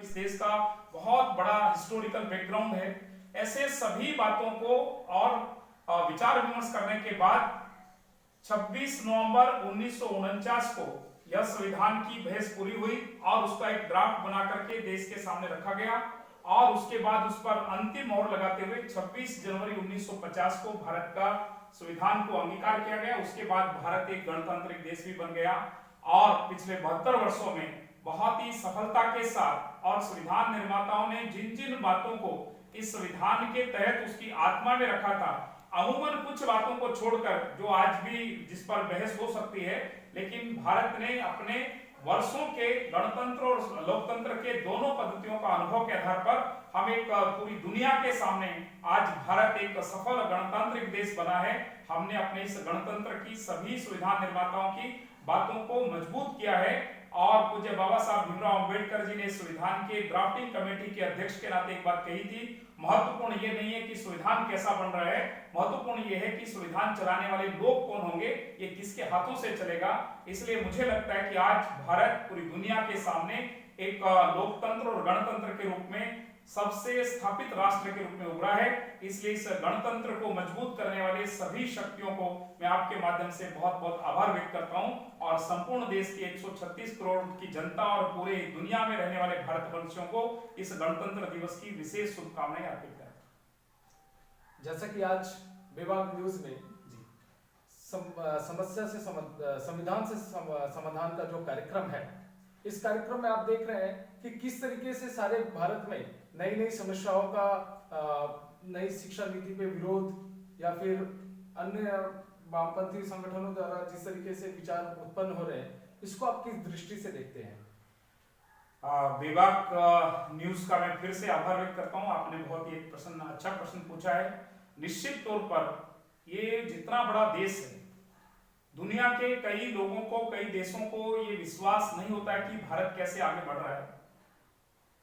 इस देश का बहुत बड़ा हिस्टोरिकल बैकग्राउंड है। ऐसे सभी बातों को और विचार विमर्श करने के बाद 26 नवंबर 1949 को यह संविधान की बहस पूरी हुई और उसका एक ड्राफ्ट बना करके देश के सामने रखा गया और उसके बाद उस पर अंतिम मोहर लगाते हुए 26 जनवरी 1950 को भारत का संविधान को अंगीकार किया गया। उसके बाद भारत एक गणतांत्रिक देश भी बन गया और पिछले 72 वर्षों में बहुत ही सफलता के साथ और संविधान निर्माताओं ने जिन जिन बातों को इस संविधान के तहत उसकी आत्मा में रखा था, अमूमन कुछ बातों को छोड़कर जो आज भी जिस पर बहस हो सकती है, लेकिन भारत ने अपने वर्षों के गणतंत्र और लोकतंत्र के दोनों पद्धतियों का अनुभव के आधार पर हम एक पूरी दुनिया के सामने आज भारत एक सफल गणतांत्रिक देश बना है। हमने अपने इस गणतंत्र की सभी संविधान निर्माताओं की बातों को मजबूत किया है और पूज्य बाबा साहब भीमराव अंबेडकर जी ने संविधान के ड्राफ्टिंग कमेटी के अध्यक्ष के नाते एक बात कही थी, महत्वपूर्ण ये नहीं है कि संविधान कैसा बन रहा है, महत्वपूर्ण ये है कि संविधान चलाने वाले लोग कौन होंगे, ये किसके हाथों से चलेगा। इसलिए मुझे लगता है कि आज भारत पूरी दुनिया के सामने एक लोकतंत्र और गणतंत्र के रूप में सबसे स्थापित राष्ट्र के रूप में उभरा है। इसलिए इस गणतंत्र को मजबूत करने वाले सभी शक्तियों को मैं आपके माध्यम से बहुत बहुत आभार व्यक्त करता हूं और संपूर्ण देश की 136 करोड़ की जनता और पूरे दुनिया में रहने वाले भारतवंशियों को इस गणतंत्र दिवस की विशेष शुभकामनाएं अर्पित करता हूं। जैसा कि आज विभाग न्यूज में समस्या से संविधान से समाधान का जो कार्यक्रम है, इस कार्यक्रम में आप देख रहे हैं कि किस तरीके से सारे भारत में नई नई समस्याओं का नई शिक्षा नीति पे विरोध या फिर अन्य वामपंथी संगठनों द्वारा जिस तरीके से विचार उत्पन्न हो रहे हैं, इसको आप किस दृष्टि से देखते हैं? विभाग न्यूज का मैं फिर से आभार व्यक्त करता हूं। आपने बहुत ही एक अच्छा प्रश्न पूछा है। निश्चित तौर पर ये जितना बड़ा देश है, दुनिया के कई लोगों को, कई देशों को ये विश्वास नहीं होता है कि भारत कैसे आगे बढ़ रहा है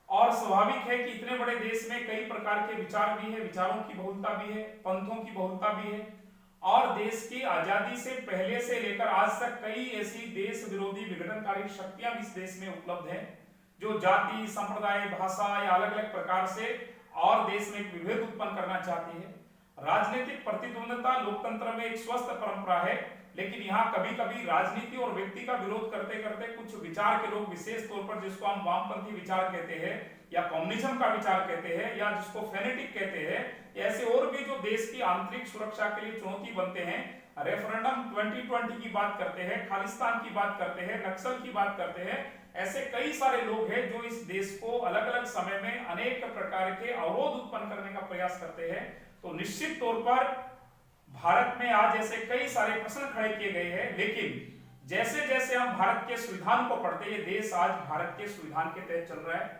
और स्वाभाविक है कि इतने बड़े देश में कई प्रकार के विचार भी है, विचारों की बहुलता भी है, पंथों की बहुलता भी है और देश की आजादी से पहले से लेकर आज तक कई ऐसी देश विरोधी विघटनकारी शक्तियां भी इस देश में उपलब्ध हैं जो जाति, संप्रदाय, भाषा या अलग अलग प्रकार से और देश में एक विभेद उत्पन्न करना चाहती है। राजनीतिक प्रतिद्वंदता लोकतंत्र में एक स्वस्थ परंपरा है, लेकिन यहाँ कभी कभी राजनीति और व्यक्ति का विरोध करते करते कुछ विचार के लोग, विशेष तौर पर जिसको हम वामपंथी विचार कहते हैं या कम्युनिज्म का विचार कहते हैं या जिसको फेनेटिक कहते हैं, ऐसे और भी जो देश की आंतरिक सुरक्षा के लिए चुनौती बनते हैं, रेफरेंडम 2020 की बात करते हैं, खालिस्तान की बात करते हैं, नक्सल की बात करते हैं, ऐसे कई सारे लोग हैं जो इस देश को अलग अलग समय में अनेक प्रकार के अवरोध उत्पन्न करने का प्रयास करते हैं। तो निश्चित तौर पर भारत में आज ऐसे कई सारे प्रश्न खड़े किए गए हैं, लेकिन जैसे जैसे हम भारत के संविधान को पढ़ते हैं, ये देश आज भारत के संविधान के तहत चल रहा है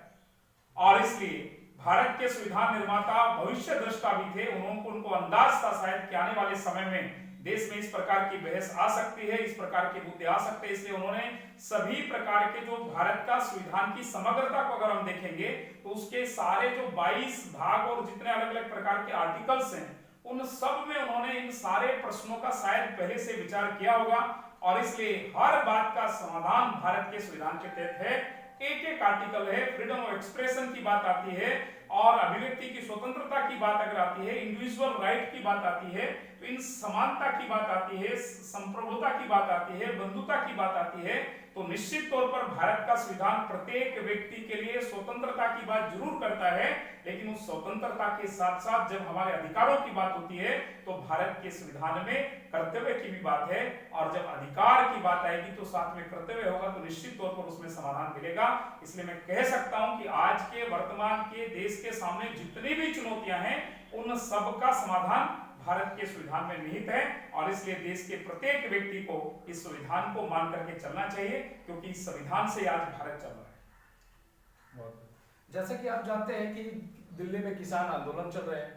और इसलिए भारत के संविधान निर्माता भविष्य दृष्टा भी थे। उनको अंदाज था शायद कि आने वाले समय में देश में इस प्रकार की बहस आ सकती है, इस प्रकार के मुद्दे आ सकते हैं। इसलिए उन्होंने सभी प्रकार के जो भारत का संविधान की समग्रता को अगर हम देखेंगे तो उसके सारे जो 22 भाग और जितने अलग अलग प्रकार के आर्टिकल्स हैं, उन सब में उन्होंने इन सारे प्रश्नों का शायद पहले से विचार किया होगा और इसलिए हर बात का समाधान भारत के संविधान के तहत है। एक एक आर्टिकल है, फ्रीडम ऑफ एक्सप्रेशन की बात आती है और अभिव्यक्ति की स्वतंत्रता की बात अगर आती है, इंडिविजुअल राइट की बात आती है, तो इन समानता की बात आती है, संप्रभुता की बात आती है, बंधुता की बात आती है। तो निश्चित तौर पर भारत का संविधान प्रत्येक व्यक्ति के लिए स्वतंत्रता की बात जरूर करता है, लेकिन उस स्वतंत्रता के साथ साथ जब हमारे अधिकारों की बात होती है तो भारत के संविधान में कर्तव्य की भी बात है और जब अधिकार की बात आएगी तो साथ में कर्तव्य होगा, तो निश्चित तौर पर उसमें समाधान मिलेगा। इसलिए मैं कह सकता हूं कि आज के वर्तमान के देश के सामने जितनी भी चुनौतियां हैं, उन सब का समाधान भारत के संविधान में निहित है और इसलिए देश के प्रत्येक व्यक्ति को इस संविधान को मान करके चलना चाहिए, क्योंकि इस संविधान से आज भारत चल रहा है। जैसा कि आप जानते हैं कि दिल्ली में किसान आंदोलन चल रहे हैं,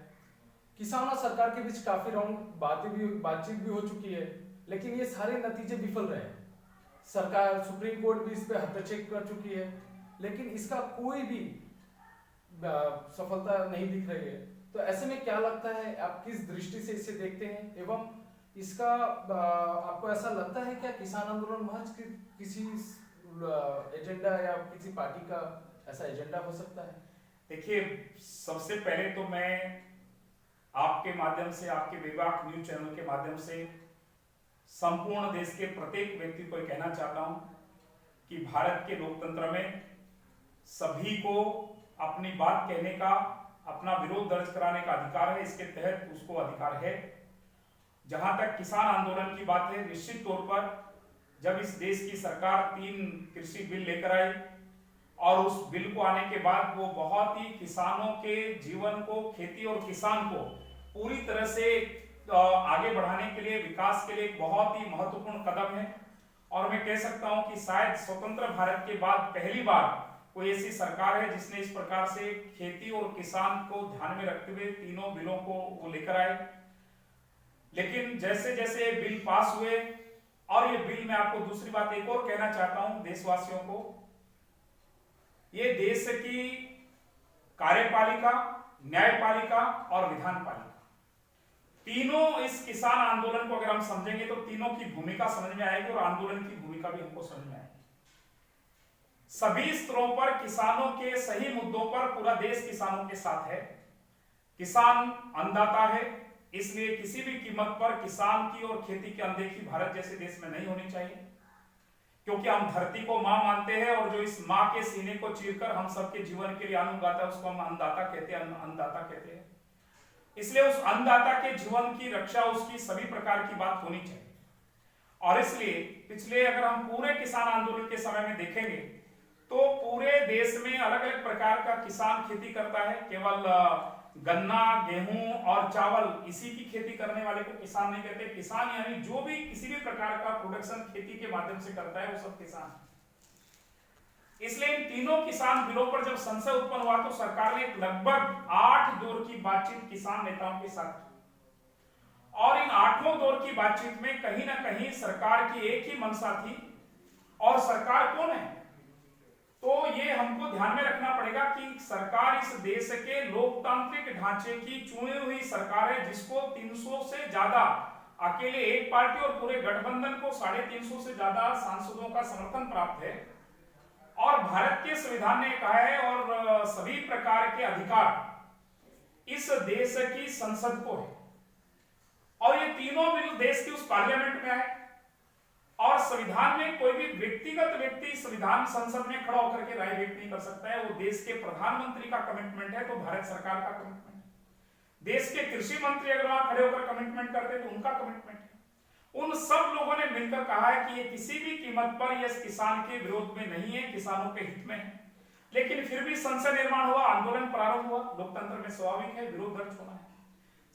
किसान और सरकार के बीच काफी राउंड बातचीत भी हो चुकी है, लेकिन ये सारे नतीजे विफल रहे हैं। सरकार, सुप्रीम कोर्ट भी इस पे हस्तक्षेप कर चुकी है, लेकिन इसका कोई भी सफलता नहीं दिख रही है। तो ऐसे में क्या लगता है, आप किस दृष्टि से इसे देखते हैं एवं इसका आपको ऐसा लगता है क्या किसान आंदोलन महज किसी एजेंडा या किसी पार्टी का ऐसा एजेंडा हो सकता है? देखिए, सबसे पहले तो मैं आपके माध्यम से, आपके विभाग न्यूज चैनल के माध्यम से संपूर्ण देश के प्रत्येक व्यक्ति को कहना चाहता हूं कि भारत के लोकतंत्र में सभी को अपनी बात कहने का, अपना विरोध दर्ज कराने का अधिकार है। इसके तहत उसको अधिकार है। जहां तक किसान आंदोलन की बात है, निश्चित तौर पर जब इस देश की सरकार 3 कृषि बिल लेकर आई और उस बिल को आने के बाद वो बहुत ही किसानों के जीवन को, खेती और किसान को पूरी तरह से आगे बढ़ाने के लिए, विकास के लिए एक बहुत ही महत्वपूर्ण कदम है। और मैं कह सकता हूं कि शायद स्वतंत्र भारत के बाद पहली बार कोई ऐसी सरकार है जिसने इस प्रकार से खेती और किसान को ध्यान में रखते हुए तीनों बिलों को वो लेकर आए। लेकिन जैसे जैसे बिल पास हुए, और ये बिल, मैं आपको दूसरी बात एक और कहना चाहता हूं देशवासियों को, ये देश की कार्यपालिका, न्यायपालिका और विधानपालिका, तीनों इस किसान आंदोलन को अगर हम समझेंगे तो तीनों की भूमिका समझ में आएगी और आंदोलन की भूमिका भी हमको समझ में आएगी। सभी स्तरों पर किसानों के सही मुद्दों पर पूरा देश किसानों के साथ है। किसान अन्नदाता है, इसलिए किसी भी कीमत पर किसान की और खेती की अनदेखी भारत जैसे देश में नहीं होनी चाहिए, क्योंकि हम धरती को मां मानते हैं और जो इस मां के सीने को चीरकर हम सबके जीवन के लिए अन्न उगाता है उसको हम अन्नदाता कहते हैं, अन्नदाता कहते हैं। इसलिए उस अन्नदाता के जीवन की रक्षा, उसकी सभी प्रकार की बात होनी चाहिए। और इसलिए पिछले, अगर हम पूरे किसान आंदोलन के समय में देखेंगे तो पूरे देश में अलग अलग प्रकार का किसान खेती करता है। केवल गन्ना, गेहूं और चावल, इसी की खेती करने वाले को किसान नहीं कहते। किसान यानी जो भी किसी भी प्रकार का प्रोडक्शन खेती के माध्यम से करता है वो सब किसान है। इसलिए इन तीनों किसान बिलों पर जब संशय उत्पन्न हुआ तो सरकार ने लगभग 8 दौर की बातचीत किसान नेताओं के साथ की, और इन 8वें दौर की बातचीत में कहीं ना कहीं सरकार की एक ही मंशा थी। और सरकार कौन है? तो ये हमको ध्यान में रखना पड़ेगा कि सरकार इस देश के लोकतांत्रिक ढांचे की चुनी हुई सरकार है, जिसको 300 से ज्यादा, अकेले एक पार्टी और पूरे गठबंधन को 350 से ज्यादा सांसदों का समर्थन प्राप्त है। और भारत के संविधान ने कहा है और सभी प्रकार के अधिकार इस देश की संसद को है। और ये तीनों बिल देश की उस पार्लियामेंट में है, और संविधान में कोई भी व्यक्तिगत व्यक्ति संविधान संसद में खड़ा होकर के राय व्यक्त नहीं कर सकता है। वो देश के प्रधानमंत्री का कमिटमेंट है तो भारत सरकार का कमिटमेंट है। देश के कृषि मंत्री अगर वहां खड़े होकर कमिटमेंट करते तो उनका कमिटमेंट है। उन सब लोगों ने मिलकर कहा है कि ये किसी भी कीमत पर ये किसान के विरोध में नहीं है, किसानों के हित में है। लेकिन फिर भी संसद निर्माण हुआ, आंदोलन प्रारंभ हुआ। लोकतंत्र में स्वाभाविक है विरोध दर्ज होना है।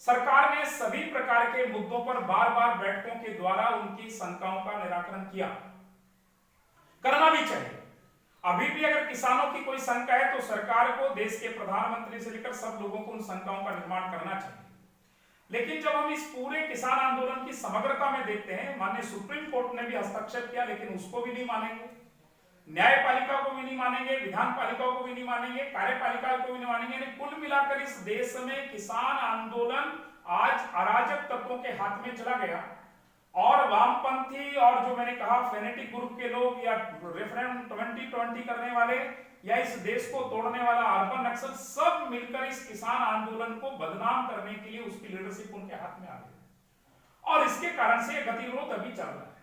सरकार ने सभी प्रकार के मुद्दों पर बार बार बैठकों के द्वारा उनकी शंकाओं का निराकरण किया, करना भी चाहिए। अभी भी अगर किसानों की कोई शंका है तो सरकार को, देश के प्रधानमंत्री से लेकर सब लोगों को उन शंकाओं का निर्माण करना चाहिए। लेकिन जब हम इस पूरे किसान आंदोलन की समग्रता में देखते हैं, माननीय सुप्रीम कोर्ट ने भी हस्तक्षेप किया लेकिन उसको भी नहीं मानेंगे, न्यायपालिका को भी नहीं मानेंगे, विधानपालिका को भी नहीं मानेंगे, कार्यपालिका को भी नहीं मानेंगे। कुल मिलाकर इस देश में किसान आंदोलन आज अराजक तत्वों के हाथ में चला गया, और वामपंथी और जो मैंने कहा फेनेटिक ग्रुप के लोग, या रेफरेंडम 2020 करने वाले, या इस देश को तोड़ने वाला अर्बन नक्सल, सब मिलकर इस किसान आंदोलन को बदनाम करने के लिए उसकी लीडरशिप उनके हाथ में आ गई, और इसके कारण से गतिरोध अभी चल रहा है।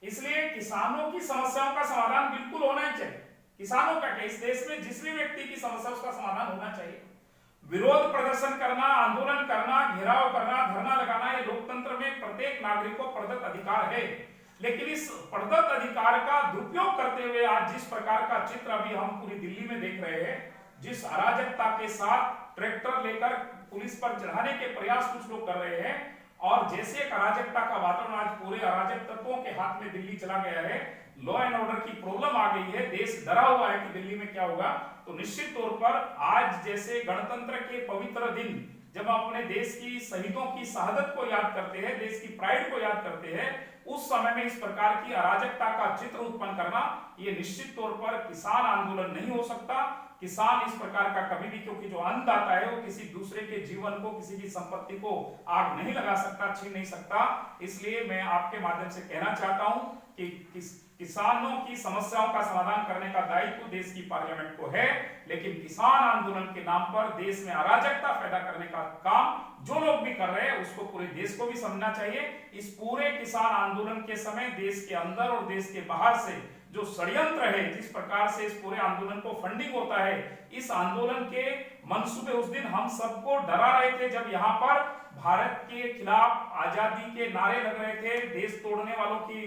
इसलिए किसानों की समस्याओं का समाधान बिल्कुल होना ही चाहिए। किसानों का, इस देश में जिस भी व्यक्ति की समस्या उसका समाधान होना चाहिए। विरोध प्रदर्शन करना, आंदोलन करना, घेराव करना, धरना लगाना, ये लोकतंत्र में प्रत्येक नागरिक को प्रदत्त अधिकार है। लेकिन इस प्रदत्त अधिकार का दुरुपयोग करते हुए आज जिस प्रकार का चित्र अभी हम पूरी दिल्ली में देख रहे हैं, जिस अराजकता के साथ ट्रैक्टर लेकर पुलिस पर चढ़ाने के प्रयास कुछ लोग कर रहे हैं, और जैसे एक अराजकता का वातावरण आज पूरे अराजक तत्वों के हाथ में दिल्ली चला गया है, लॉ एंड ऑर्डर की प्रॉब्लम आ गई है, देश डरा हुआ है कि दिल्ली में क्या होगा, तो निश्चित तौर पर आज जैसे गणतंत्र के पवित्र दिन, जब हम अपने देश की शहीदों की शहादत को याद करते हैं, देश की प्राइड को याद करते हैं, उस समय में इस प्रकार की अराजकता का चित्र उत्पन्न करना, ये निश्चित तौर पर किसान आंदोलन नहीं हो सकता। किसान इस प्रकार का कभी भी, क्योंकि जो अन्नदाता है वो किसी दूसरे के जीवन को, किसी की संपत्ति को आग नहीं लगा सकता, छीन नहीं सकता। इसलिए मैं आपके माध्यम से कहना चाहता हूं कि किसानों की समस्याओं का समाधान करने का दायित्व देश की पार्लियामेंट को है, लेकिन किसान आंदोलन के नाम पर देश में अराजकता पैदा करने का काम जो लोग भी कर रहे हैं उसको पूरे देश को भी समझना चाहिए। इस पूरे किसान आंदोलन के समय देश के अंदर और देश के बाहर से जो षड्यंत्र है, जिस प्रकार से इस पूरे आंदोलन को फंडिंग होता है, इस आंदोलन के मंसूबे उस दिन हम सबको डरा रहे थे जब यहाँ पर भारत के खिलाफ आजादी के नारे लग रहे थे, देश तोड़ने वालों की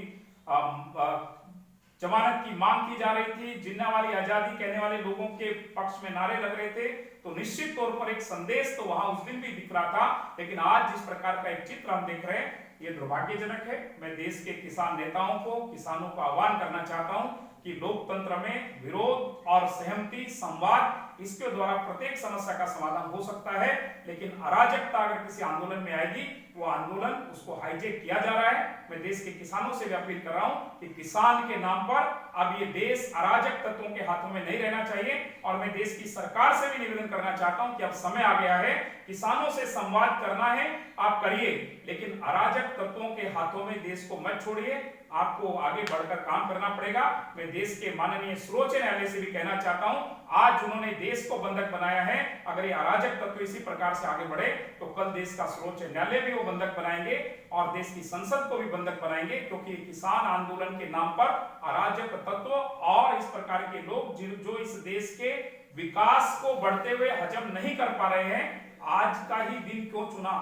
जमानत की मांग की जा रही थी, जिन्ना वाली आजादी कहने वाले लोगों के पक्ष में नारे लग रहे थे। तो निश्चित तौर पर एक संदेश तो वहां उस दिन भी दिख रहा था, लेकिन आज जिस प्रकार का एक चित्र हम देख रहे हैं ये दुर्भाग्यजनक है। मैं देश के किसान नेताओं को, किसानों को आह्वान करना चाहता हूं कि लोकतंत्र में विरोध और सहमति, संवाद, इसके द्वारा प्रत्येक समस्या का समाधान हो सकता है, लेकिन अराजकता अगर किसी आंदोलन में आएगी, वो आंदोलन उसको हाईजेक किया जा रहा है। मैं देश के किसानों से भी अपील कर रहा हूं कि किसान के नाम पर अब ये देश अराजक तत्वों के हाथों में नहीं रहना चाहिए। और मैं देश की सरकार से भी निवेदन करना चाहता हूं कि अब समय आ गया है, किसानों से संवाद करना है, आप करिए, लेकिन अराजक तत्वों के हाथों में देश को मत छोड़िए। आपको आगे बढ़कर काम करना पड़ेगा। मैं देश के माननीय सर्वोच्च न्यायालय से भी कहना चाहता हूं, आज उन्होंने देश को बंधक बनाया है, अगर ये अराजक तत्व इसी प्रकार से आगे बढ़े तो कल देश का सर्वोच्च न्यायालय भी वो बंधक बनाएंगे और देश की संसद को भी बंधक बनाएंगे, क्योंकि किसान आंदोलन के नाम पर अराजक तत्व और इस प्रकार के लोग जो इस देश के विकास को बढ़ते हुए हजम नहीं कर पा रहे हैं। आज का ही दिन क्यों चुना?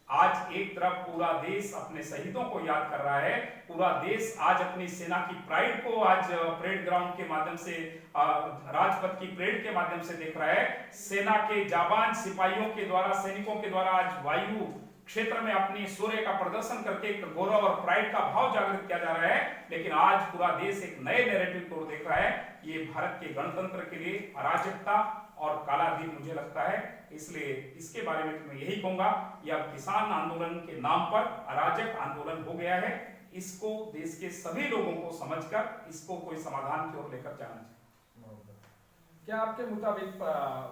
आज एक तरफ पूरा देश अपने शहीदों को याद कर रहा है, पूरा देश आज अपनी सेना की प्राइड को आज परेड ग्राउंड के माध्यम से, राजपथ की परेड के माध्यम से देख रहा है। सेना के जाबाज सिपाहियों के द्वारा, सैनिकों के द्वारा आज वायु क्षेत्र में अपनी शौर्य का प्रदर्शन करके एक गौरव और प्राइड का भाव जागृत किया जा रहा है। लेकिन आज पूरा देश एक नए नैरेटिव को देख रहा है। ये भारत के गणतंत्र के लिए अराजकता और काला दिन मुझे लगता है। इसलिए इसके बारे में मैं यही कहूंगा, यह किसान आंदोलन के नाम पर अराजक आंदोलन हो गया है। इसको देश के सभी लोगों को समझकर इसको कोई समाधान की ओर लेकर जाना चाहिए। क्या आपके मुताबिक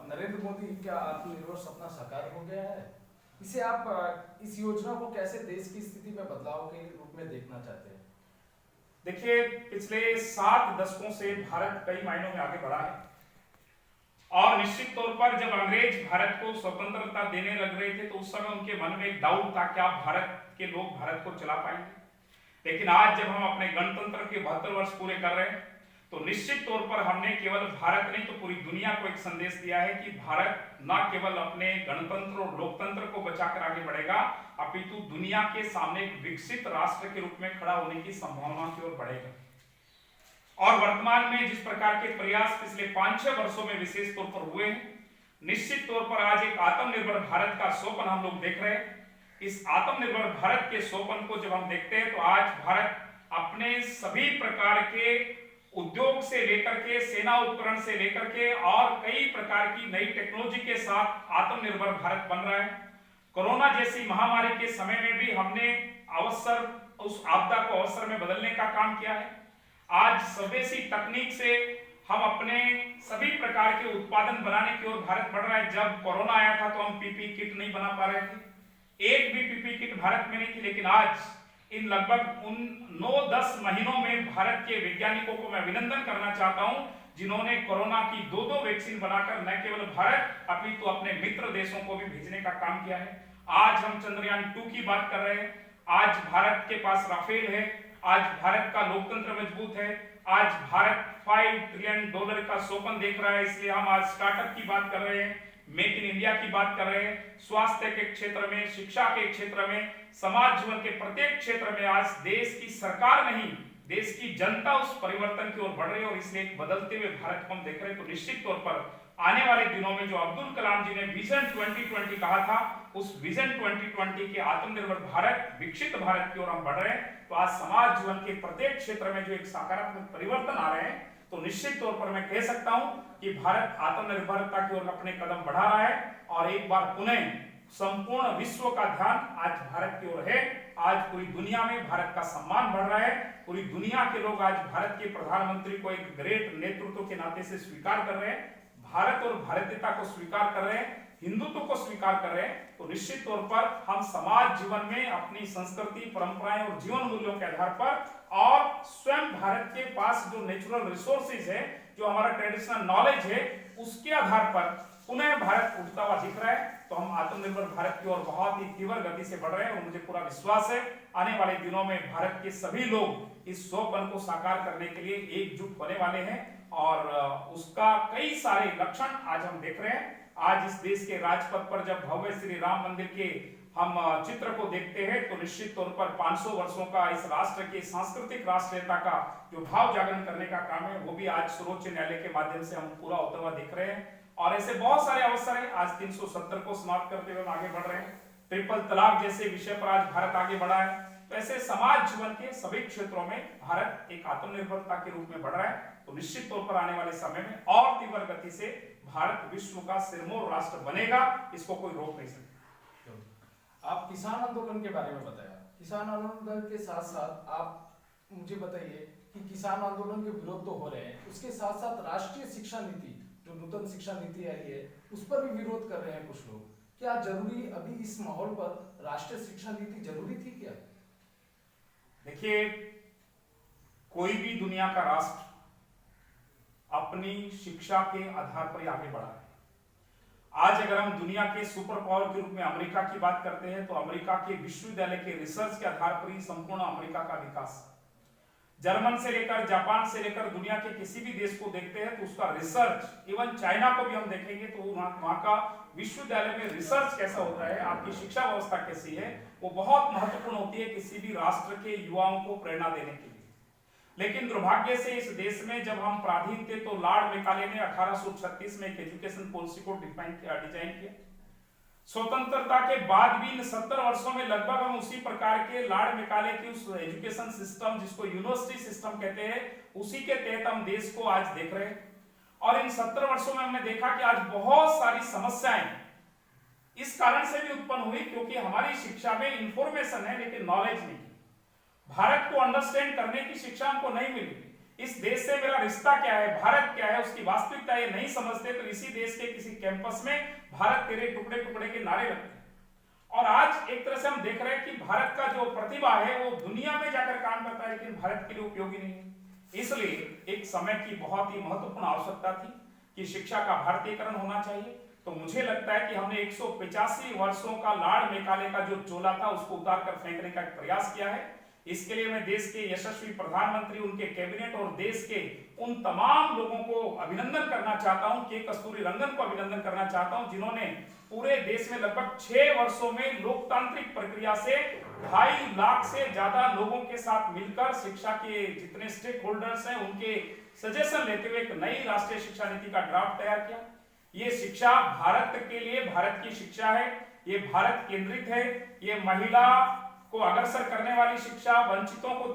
नरेंद्र मोदी का आत्मनिर्भर सपना साकार हो गया है? इसे आप इस योजना को कैसे देश की स्थिति में बदलाव के रूप में देखना चाहते हैं? देखिए, पिछले 7 दशकों से भारत कई मायनों में आगे बढ़ा है और निश्चित तौर पर जब अंग्रेज भारत को स्वतंत्रता देने लग रहे थे तो उस समय उनके मन में एक डाउट था, क्या भारत के लोग भारत को चला पाएंगे। लेकिन आज जब हम अपने गणतंत्र के 72 वर्ष पूरे कर रहे हैं तो निश्चित तौर पर हमने केवल भारत नहीं तो पूरी दुनिया को एक संदेश दिया है कि भारत न केवल अपने गणतंत्र और लोकतंत्र को बचाकर आगे बढ़ेगा, अपितु दुनिया के सामने एक विकसित राष्ट्र के रूप में खड़ा होने की संभावना की ओर बढ़ेगा। और वर्तमान में जिस प्रकार के प्रयास पिछले 5-6 वर्षों में विशेष तौर पर हुए हैं, निश्चित तौर पर आज एक आत्मनिर्भर भारत का स्वप्न हम लोग देख रहे हैं। इस आत्मनिर्भर भारत के स्वप्न को जब हम देखते हैं तो आज भारत अपने सभी प्रकार के उद्योग से लेकर के, सेना उपकरण से लेकर के और कई प्रकार की नई टेक्नोलॉजी के साथ आत्मनिर्भर भारत बन रहा है। कोरोना जैसी महामारी के समय में भी हमने उस आपदा को अवसर में बदलने का काम किया है। आज स्वदेशी तकनीक से हम अपने सभी प्रकार के उत्पादन बनाने की ओर भारत बढ़ रहा है। जब कोरोना आया था तो हम पीपी किट नहीं बना पा रहे थे, एक भी पीपी किट भारत में नहीं थी। लेकिन आज इन लगभग 9-10 महीनों में भारत के वैज्ञानिकों को मैं अभिनंदन करना चाहता हूं, जिन्होंने कोरोना की 2 वैक्सीन बनाकर न केवल भारत अपितु अपने मित्र देशों को भी भेजने का काम किया है। आज हम चंद्रयान 2 की बात कर रहे हैं। आज भारत के पास राफेल है, आज भारत का लोकतंत्र मजबूत है, आज भारत $5 ट्रिलियन का स्वप्न देख रहा है। इसलिए हम आज स्टार्टअप की बात कर रहे हैं, मेक इन इंडिया की बात कर रहे हैं। स्वास्थ्य के क्षेत्र में, शिक्षा के क्षेत्र में, समाज जीवन के प्रत्येक क्षेत्र में आज देश की सरकार नहीं, देश की जनता उस परिवर्तन की ओर बढ़ रही है। और इसलिए एक बदलते हुए भारत को हम देख रहे हैं। तो निश्चित तौर पर आने वाले दिनों में जो अब्दुल कलाम जी ने विजन 2020 कहा था, उस विजन 2020 के आत्मनिर्भर भारत, विकसित भारत की ओर हम बढ़ रहे हैं। तो आज समाज जीवन के प्रत्येक क्षेत्र में जो एक सकारात्मक परिवर्तन आ रहे हैं, तो निश्चित तौर पर मैं कह सकता हूं कि भारत आत्मनिर्भरता की ओर अपने कदम बढ़ा रहा है। और एक बार पुनः संपूर्ण विश्व का ध्यान आज भारत की ओर है। आज पूरी दुनिया में भारत का सम्मान बढ़ रहा है। पूरी दुनिया के लोग आज भारत के प्रधानमंत्री को एक ग्रेट नेतृत्व के नाते से स्वीकार कर रहे हैं। भारत और भारतीयता को स्वीकार कर रहे हैं, हिंदुत्व को स्वीकार कर रहे हैं, तो निश्चित तौर पर हम समाज जीवन में अपनी संस्कृति, परंपराएं और जीवन मूल्यों के आधार पर और स्वयं भारत के पास जो नेचुरल रिसोर्सेज है, जो हमारा ट्रेडिशनल नॉलेज है, उसके आधार पर पुनः भारत उठता हुआ दिख रहा है। तो हम आत्मनिर्भर भारत की ओर बहुत ही तीव्र गति से बढ़ रहे हैं और मुझे पूरा विश्वास है आने वाले दिनों में भारत के सभी लोग इस स्वप्न को साकार करने के लिए एकजुट होने वाले हैं और उसका कई सारे लक्षण आज हम देख रहे हैं। आज इस देश के राजपथ पर जब भव्य श्री राम मंदिर के हम चित्र को देखते हैं तो निश्चित तौर पर 500 वर्षों का इस राष्ट्र के सांस्कृतिक राष्ट्रीयता का जो भाव जागरण करने का काम है वो भी आज सर्वोच्च न्यायालय के माध्यम से हम पूरा होता हुआ देख रहे हैं। और ऐसे बहुत सारे अवसर हैं। आज 370 को समाप्त करते हुए हम आगे बढ़ रहे हैं। ट्रिपल तलाक जैसे विषय पर आज भारत आगे बढ़ा है। तो ऐसे समाज जीवन के सभी क्षेत्रों में भारत एक आत्मनिर्भरता के रूप में बढ़ रहा है। तो निश्चित तौर पर आने वाले समय में और तीव्र गति से भारत विश्व का सिरमौर राष्ट्र बनेगा, इसको कोई रोक नहीं सकता। आप किसान आंदोलन के बारे में बताया। किसान आंदोलन के साथ साथ आप मुझे बताइए कि किसान आंदोलन के विरोध तो हो रहे हैं, उसके साथ साथ राष्ट्रीय शिक्षा नीति जो नूतन शिक्षा नीति आई है उस पर भी विरोध कर रहे हैं कुछ लोग। क्या जरूरी अभी इस माहौल पर राष्ट्रीय शिक्षा नीति जरूरी थी क्या? देखिए, कोई भी दुनिया का राष्ट्र अपनी शिक्षा के आधार पर ही आगे बढ़ा है। आज अगर हम दुनिया के सुपर पावर के रूप में अमेरिका की बात करते हैं तो अमेरिका के विश्वविद्यालय के रिसर्च के आधार पर ही संपूर्ण अमेरिका का विकास। जर्मन से लेकर जापान से लेकर दुनिया के किसी भी देश को देखते हैं तो उसका रिसर्च, इवन चाइना को भी हम देखेंगे तो वहां का विश्वविद्यालय में रिसर्च कैसा होता है, आपकी शिक्षा व्यवस्था कैसी है, वो बहुत महत्वपूर्ण होती है किसी भी राष्ट्र के युवाओं को प्रेरणा देने के लिए। लेकिन दुर्भाग्य से इस देश में जब हम पराधीन थे तो लॉर्ड मैकाले ने 1836 में एक एजुकेशन पॉलिसी को डिजाइन किया। स्वतंत्रता के बाद भी इन 70 वर्षों में लगभग हम उसी प्रकार के लॉर्ड मैकाले की उस एजुकेशन सिस्टम जिसको यूनिवर्सिटी सिस्टम कहते हैं उसी के तहत हम देश को आज देख रहे हैं। और इन 70 वर्षों में हमने देखा कि आज बहुत सारी समस्याएं इस कारण से भी उत्पन्न हुई क्योंकि हमारी शिक्षा में इंफॉर्मेशन है लेकिन नॉलेज नहीं। भारत को अंडरस्टैंड करने की शिक्षा हमको नहीं मिली। इस देश से मेरा रिश्ता क्या है, भारत क्या है, उसकी वास्तविकता ये नहीं समझते तो इसी देश के किसी कैंपस में भारत तेरे टुकड़े टुकड़े के नारे लगते हैं। और आज एक तरह से हम देख रहे हैं कि भारत का जो प्रतिभा है वो दुनिया में जाकर काम करता है लेकिन भारत के लिए उपयोगी नहीं है। इसलिए एक समय की बहुत ही महत्वपूर्ण आवश्यकता थी कि शिक्षा का भारतीयकरण होना चाहिए। तो मुझे लगता है कि हमने 185 वर्षों का लॉर्ड मैकाले का जो चोला था उसको उतार कर फेंकने का एक प्रयास किया है। इसके लिए मैं देश के यशस्वी प्रधानमंत्री, उनके कैबिनेट और देश के उन तमाम लोगों को अभिनंदन करना चाहता हूं, के कस्तूरी रंगन को अभिनंदन करना चाहता हूं जिन्होंने पूरे देश में लगभग 6 वर्षों में लोकतांत्रिक प्रक्रिया से 2.5 लाख से ज्यादा लोगों के साथ मिलकर शिक्षा के जितने स्टेक होल्डर्स हैं उनके सजेशन लेते हुए एक नई राष्ट्रीय शिक्षा नीति का ड्राफ्ट तैयार किया। ये शिक्षा भारत के लिए भारत की शिक्षा है, ये भारत केंद्रित है, ये महिला को अग्रसर करने वाली शिक्षा, वंचितों को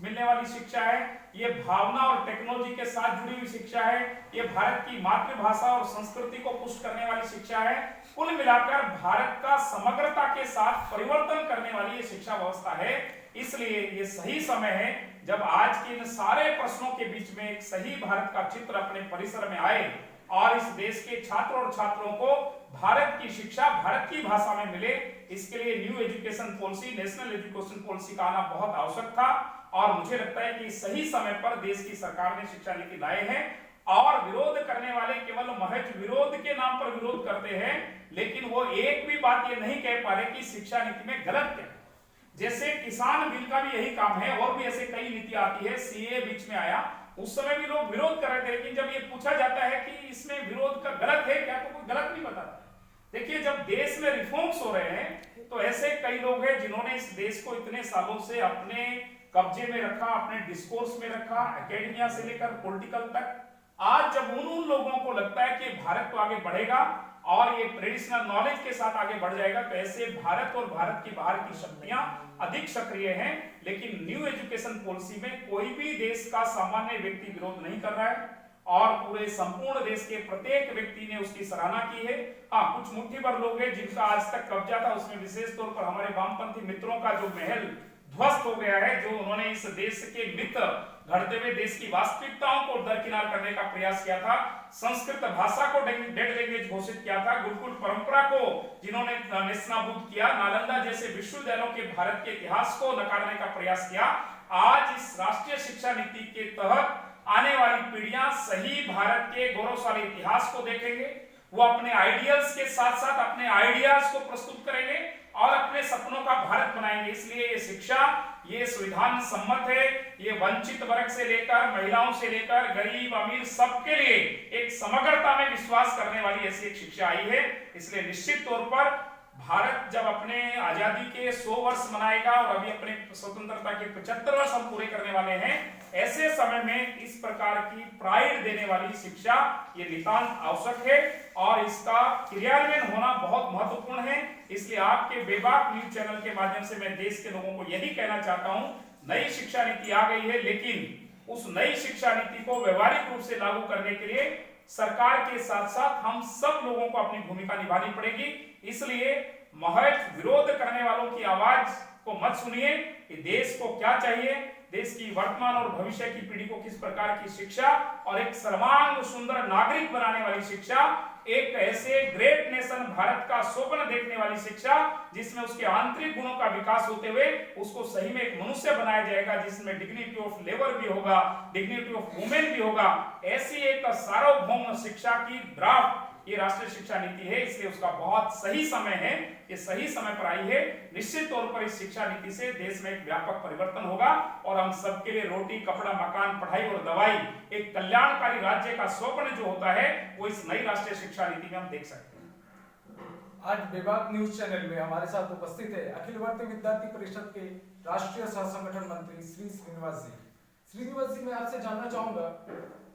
मिलने वाली शिक्षा है, ये भावना और टेक्नोलॉजी के साथ जुड़ी हुई शिक्षा है, ये भारत की मातृभाषा और संस्कृति को पुष्ट करने वाली शिक्षा है। कुल मिलाकर भारत का समग्रता के साथ परिवर्तन करने वाली ये शिक्षा व्यवस्था है। इसलिए ये सही समय है जब आज के इन सारे प्रश्नों के बीच में एक सही भारत का चित्र अपने परिसर में आए और इस देश के छात्रों और छात्रों को भारत की शिक्षा भारत की भाषा में मिले। इसके लिए new education policy, national education policy का आना बहुत आवश्यक था और मुझे लगता है कि सही समय पर देश की सरकार ने शिक्षा नीति लाए हैं। और विरोध करने वाले केवल महज विरोध के नाम पर विरोध करते हैं लेकिन वो एक भी बात ये नहीं कह पा रहे कि शिक्षा नीति में गलत क्या। जैसे किसान बिल का भी यही काम है और भी ऐसे कई नीति आती है। सीए बीच में आया, उस समय भी लोग विरोध कर रहे थे लेकिन जब ये पूछा जाता है कि इसमें विरोध का गलत है क्या तो कोई गलत नहीं बताता। देखिए, जब देश में रिफॉर्म्स हो रहे हैं तो ऐसे कई लोग हैं जिन्होंने इस देश को इतने सालों से अपने कब्जे में रखा, अपने डिस्कोर्स में रखा, एकेडमिया से लेकर पॉलिटिकल तक। आज जब उन लोगों को लगता है कि भारत तो आगे बढ़ेगा और ये ट्रेडिशनल नॉलेज के साथ आगे बढ़ जाएगा तो ऐसे भारत और भारत की बाहर की शक्तियां अधिक सक्रिय हैं। लेकिन न्यू एजुकेशन पॉलिसी में कोई भी देश का सामान्य व्यक्ति विरोध नहीं कर रहा है और पूरे संपूर्ण देश के प्रत्येक व्यक्ति ने उसकी सराहना की है। हाँ, कुछ मुट्ठी भर लोग हैं जिनका आज तक कब्जा था, उसमें विशेष तौर पर हमारे वामपंथी मित्रों का जो महल ध्वस्त हो गया है, जो उन्होंने इस देश के मित्र घटते हुए देश की वास्तविकताओं को दरकिनार करने का प्रयास किया था। संस्कृत भाषा को डेड लैंग्वेज घोषित किया था। गुरुकुल परंपरा को जिन्होंने नेस्तनाबूद किया, नालंदा जैसे विश्वविद्यालयों के भारत के इतिहास को नकारने का प्रयास किया। आज इस राष्ट्रीय शिक्षा नीति के तहत आने वाली पीढ़ियां सही भारत के गौरवशाली इतिहास को देखेंगे। वो अपने आइडियल्स के साथ साथ अपने आइडियाज को प्रस्तुत करेंगे और अपने सपनों का भारत बनाएंगे। इसलिए ये शिक्षा, ये संविधान सम्मत है। ये वंचित वर्ग से लेकर महिलाओं से लेकर गरीब अमीर सबके लिए एक समग्रता में विश्वास करने वाली ऐसी एक शिक्षा आई है। इसलिए निश्चित तौर पर भारत जब अपने आजादी के 100 वर्ष मनाएगा और अभी अपने स्वतंत्रता के 75 वर्ष हम पूरे करने वाले हैं, ऐसे समय में इस प्रकार की प्राइड देने वाली शिक्षा ये नितांत आवश्यक है और इसका क्रियान्वयन होना बहुत महत्वपूर्ण है। इसलिए आपके बेबाक न्यूज चैनल के माध्यम से मैं देश के लोगों को यही कहना चाहता हूं, नई शिक्षा नीति आ गई है, लेकिन उस नई शिक्षा नीति को व्यवहारिक रूप से लागू करने के लिए सरकार के साथ साथ हम सब लोगों को अपनी भूमिका निभानी पड़ेगी। इसलिए महज विरोध करने वालों की आवाज को मत सुनिए कि देश को क्या चाहिए, देश की वर्तमान और भविष्य की पीढ़ी को किस प्रकार की शिक्षा और एक सर्वांग सुंदर नागरिक बनाने वाली शिक्षा, एक ऐसे ग्रेट नेशन भारत का स्वप्न देखने वाली शिक्षा जिसमें उसके आंतरिक गुणों का विकास होते हुए उसको सही में एक मनुष्य बनाया जाएगा, जिसमें डिग्निटी ऑफ लेबर भी होगा, डिग्निटी ऑफ वुमेन भी होगा। ऐसी एक सार्वभौम शिक्षा की ड्राफ्ट ये राष्ट्रीय शिक्षा नीति है। इसलिए उसका बहुत सही समय है, ये सही समय पर आई है। निश्चित तौर पर इस शिक्षा नीति से देश में एक व्यापक परिवर्तन होगा और हम सबके लिए रोटी, कपड़ा, मकान, पढ़ाई और दवाई, एक कल्याणकारी राज्य का स्वप्न जो होता है वो इस नई राष्ट्रीय शिक्षा नीति में हम देख सकते हैं। आज बेबाक न्यूज चैनल में हमारे साथ उपस्थित है अखिल भारतीय विद्यार्थी परिषद के राष्ट्रीय सह संगठन मंत्री श्री श्रीनिवास जी। श्रीनिवास जी, मैं आपसे जानना चाहूंगा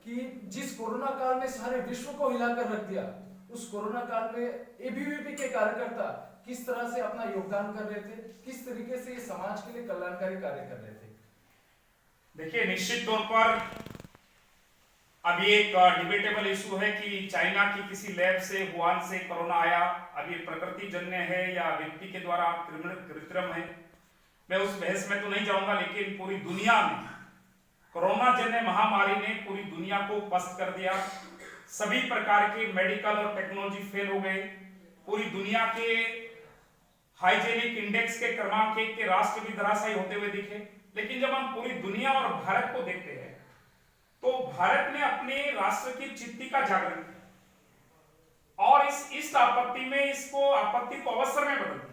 कि जिस कोरोना काल में सारे विश्व को हिलाकर रख दिया, उस कोरोना काल में एबीवीपी के कार्यकर्ता किस तरह से अपना योगदान कर रहे थे, किस तरीके से समाज के लिए कल्याणकारी कार्य कर रहे थे? देखिए, निश्चित तौर पर अभी एक डिबेटेबल इशू है कि चाइना की किसी लैब से, वुहान से कोरोना आया। अभी प्रकृति जन्य है या व्यक्ति के द्वारा कृत्रिम है, मैं उस बहस में तो नहीं जाऊंगा। लेकिन पूरी दुनिया में कोरोना जन्य महामारी ने पूरी दुनिया को पस्त कर दिया। सभी प्रकार के मेडिकल और टेक्नोलॉजी फेल हो गए। पूरी दुनिया के हाइजेनिक इंडेक्स के क्रमांक 1 के राष्ट्र भी धराशायी होते हुए दिखे। लेकिन जब हम पूरी दुनिया और भारत को देखते हैं तो भारत ने अपने राष्ट्र की चित्ती का जागरण किया और इस आपत्ति में इसको आपत्ति को अवसर में बदल दिया।